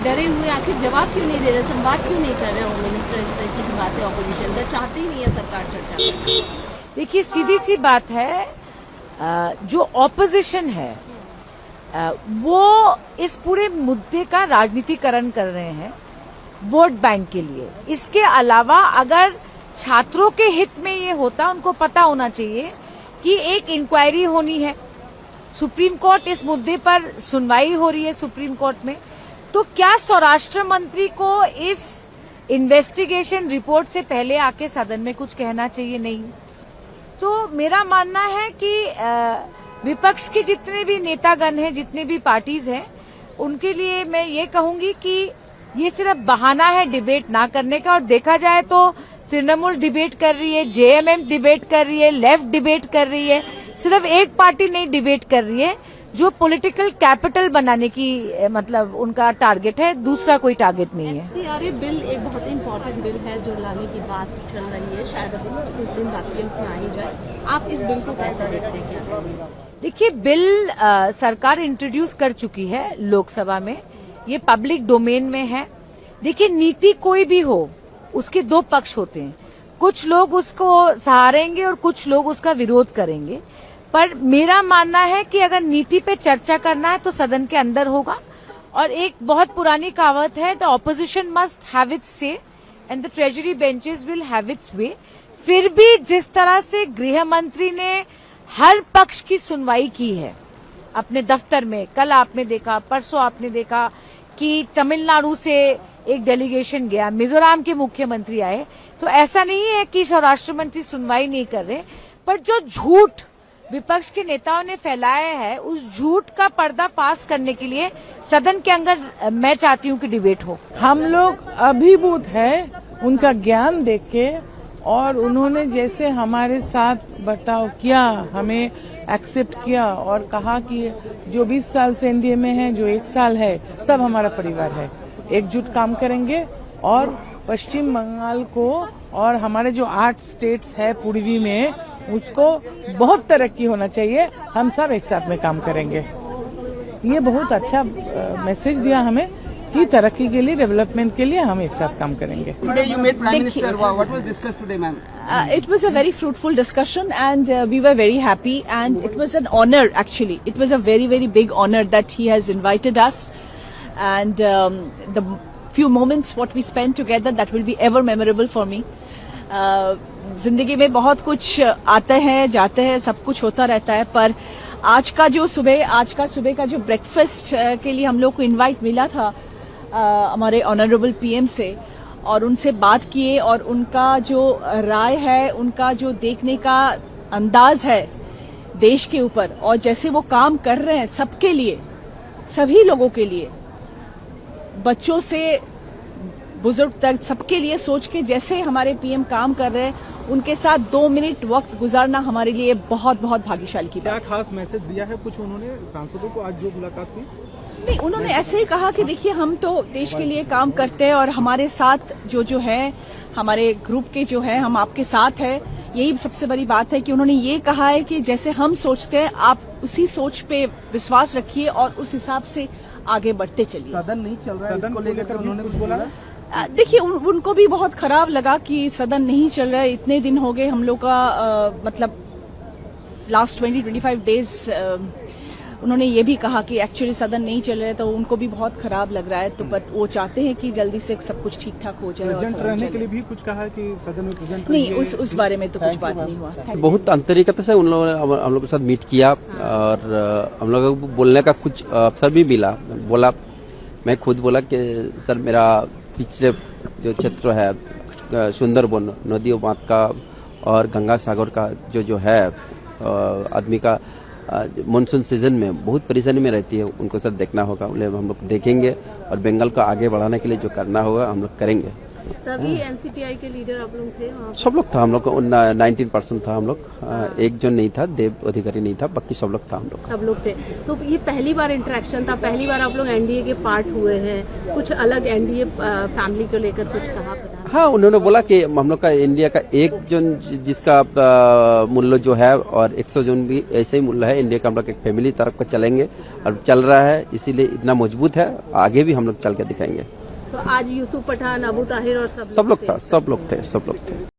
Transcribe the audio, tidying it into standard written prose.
डरे हुए आखिर जवाब क्यों नहीं दे रहे, संवाद क्यों नहीं कर रहे होम मिनिस्टर? इस तरह की बातें ऑपोजिशन का चाहते ही नहीं है सरकार चर्चा। देखिए सीधी सी बात है, जो ऑपोजिशन है वो इस पूरे मुद्दे का राजनीतिकरण कर रहे हैं वोट बैंक के लिए। इसके अलावा अगर छात्रों के हित में ये होता, उनको पता होना चाहिए कि एक इंक्वायरी होनी है, सुप्रीम कोर्ट इस मुद्दे पर सुनवाई हो रही है सुप्रीम कोर्ट में, तो क्या स्वराष्ट्र मंत्री को इस इन्वेस्टिगेशन रिपोर्ट से पहले आके सदन में कुछ कहना चाहिए? नहीं। तो मेरा मानना है कि विपक्ष के जितने भी नेतागण हैं, जितने भी पार्टीज हैं, उनके लिए मैं ये कहूंगी कि ये सिर्फ बहाना है डिबेट ना करने का। और देखा जाए तो तृणमूल डिबेट कर रही है, जेएमएम डिबेट कर रही है, लेफ्ट डिबेट कर रही है, सिर्फ एक पार्टी नहीं डिबेट कर रही है जो पॉलिटिकल कैपिटल बनाने की मतलब उनका टारगेट है, दूसरा कोई टारगेट नहीं है। FCRA बिल एक बहुत इंपॉर्टेंट बिल है जो लाने की बात चल रही है, शायद अभी कुछ दिन बाकी इसमें आ ही जाए। आप इस बिल को कैसे देखते हैं? क्या देखिए, बिल सरकार इंट्रोड्यूस कर चुकी है लोकसभा में, ये पब्लिक डोमेन में है। देखिए, नीति कोई भी हो उसके दो पक्ष होते हैं, कुछ लोग उसको सहारेंगे और कुछ लोग उसका विरोध करेंगे। पर मेरा मानना है कि अगर नीति पे चर्चा करना है तो सदन के अंदर होगा। और एक बहुत पुरानी कहावत है, the opposition must have its say and the treasury benches will have its way. फिर भी जिस तरह से गृह मंत्री ने हर पक्ष की सुनवाई की है अपने दफ्तर में, कल आपने देखा, परसों आपने देखा कि तमिलनाडु से एक डेलीगेशन गया, मिजोरम के मुख्यमंत्री आए, तो ऐसा नहीं है कि स्वराष्ट्र मंत्री सुनवाई नहीं कर रहे। पर जो झूठ विपक्ष के नेताओं ने फैलाया है, उस झूठ का पर्दाफाश करने के लिए सदन के अंदर मैं चाहती हूं कि डिबेट हो। हम लोग अभिभूत है उनका ज्ञान देख के, और उन्होंने जैसे हमारे साथ बर्ताव किया, हमें एक्सेप्ट किया और कहा कि जो 20 साल से एनडीए में है, जो 1 साल है, सब हमारा परिवार है, एकजुट काम करेंगे और पश्चिम बंगाल को और हमारे जो 8 स्टेट्स है पूर्वी में, उसको बहुत तरक्की होना चाहिए, हम सब एक साथ में काम करेंगे। ये बहुत अच्छा मैसेज दिया हमें कि तरक्की के लिए, डेवलपमेंट के लिए हम एक साथ काम करेंगे। Today you met Prime Minister. What was discussed today, ma'am? It was a very fruitful discussion and we were very happy and it was an honor actually. It was a very, very big honor that he has invited us and the few moments what we spent together, that will be ever memorable for me. जिंदगी में बहुत कुछ आते हैं जाते हैं, सब कुछ होता रहता है, पर आज का सुबह का जो ब्रेकफास्ट के लिए हम लोग को इनवाइट मिला था हमारे ऑनरेबल पीएम से, और उनसे बात किए और उनका जो राय है, उनका जो देखने का अंदाज है देश के ऊपर, और जैसे वो काम कर रहे हैं सबके लिए, सभी लोगों के लिए, बच्चों से बुजुर्ग तक सबके लिए सोच के जैसे हमारे पीएम काम कर रहे हैं, उनके साथ 2 मिनट वक्त गुजारना हमारे लिए बहुत बहुत भाग्यशाली की बात। क्या खास मैसेज दिया है कुछ उन्होंने सांसदों को आज जो मुलाकात की? नहीं, उन्होंने ऐसे ही कहा कि देखिए, हम तो देश के लिए काम करते हैं और हमारे साथ जो है, हमारे ग्रुप के जो है, हम आपके साथ है। यही सबसे बड़ी बात है कि उन्होंने ये कहा है कि जैसे हम सोचते हैं, आप उसी सोच पे विश्वास रखिए और उस हिसाब से आगे बढ़ते चलिए। सदन नहीं चल रहा है, इसको लेकर उन्होंने कुछ बोला? देखिए, उनको भी बहुत खराब लगा कि सदन नहीं चल रहा है। इतने दिन हो गए हम लोग का, मतलब लास्ट 20-25 डेज उन्होंने ये भी कहा कि एक्चुअली सदन नहीं चल रहा है, तो उनको भी बहुत खराब लग रहा है। तो बट वो चाहते हैं कि जल्दी से सब कुछ ठीक ठाक हो जाए। प्रेजेंट रहने के लिए भी कुछ कहा कि सदन में प्रेजेंट नहीं, उस बारे में तो कुछ बात नहीं हुआ। बहुत आंतरिकता से उन लोगों ने हम लोग के साथ मीट किया और हम लोगों को बोलने का कुछ अवसर भी मिला। मैं खुद बोला कि सर, मेरा पिछले जो क्षेत्र है सुंदरबन, नदी बांध का और गंगा सागर का जो है आदमी का मानसून सीजन में बहुत परेशानी में रहती है, उनको सर देखना होगा। हम लोग देखेंगे और बंगाल को आगे बढ़ाने के लिए जो करना होगा हम लोग करेंगे। तभी एनसीपीआई के लीडर आप लोग थे? सब लोग था, हम लोग 19% था हम लोग। एक जन नहीं था, देव अधिकारी नहीं था, बाकी सब लोग था। हम लोग सब लोग थे। तो ये पहली बार इंटरेक्शन था, पहली बार आप लोग एनडीए के पार्ट हुए हैं, कुछ अलग एनडीए फैमिली को लेकर कुछ कहा? हाँ, उन्होंने बोला कि हम लोग का इंडिया का एक जोन जिसका मूल्य जो है और 100 जोन भी ऐसे ही मूल्य है। इंडिया का हम लोग एक फैमिली तरफ का चलेंगे और चल रहा है, इसीलिए इतना मजबूत है। आगे भी हम लोग चल के दिखाएंगे। तो आज यूसुफ पठान, अबू ताहिर और सब सब लोग थे।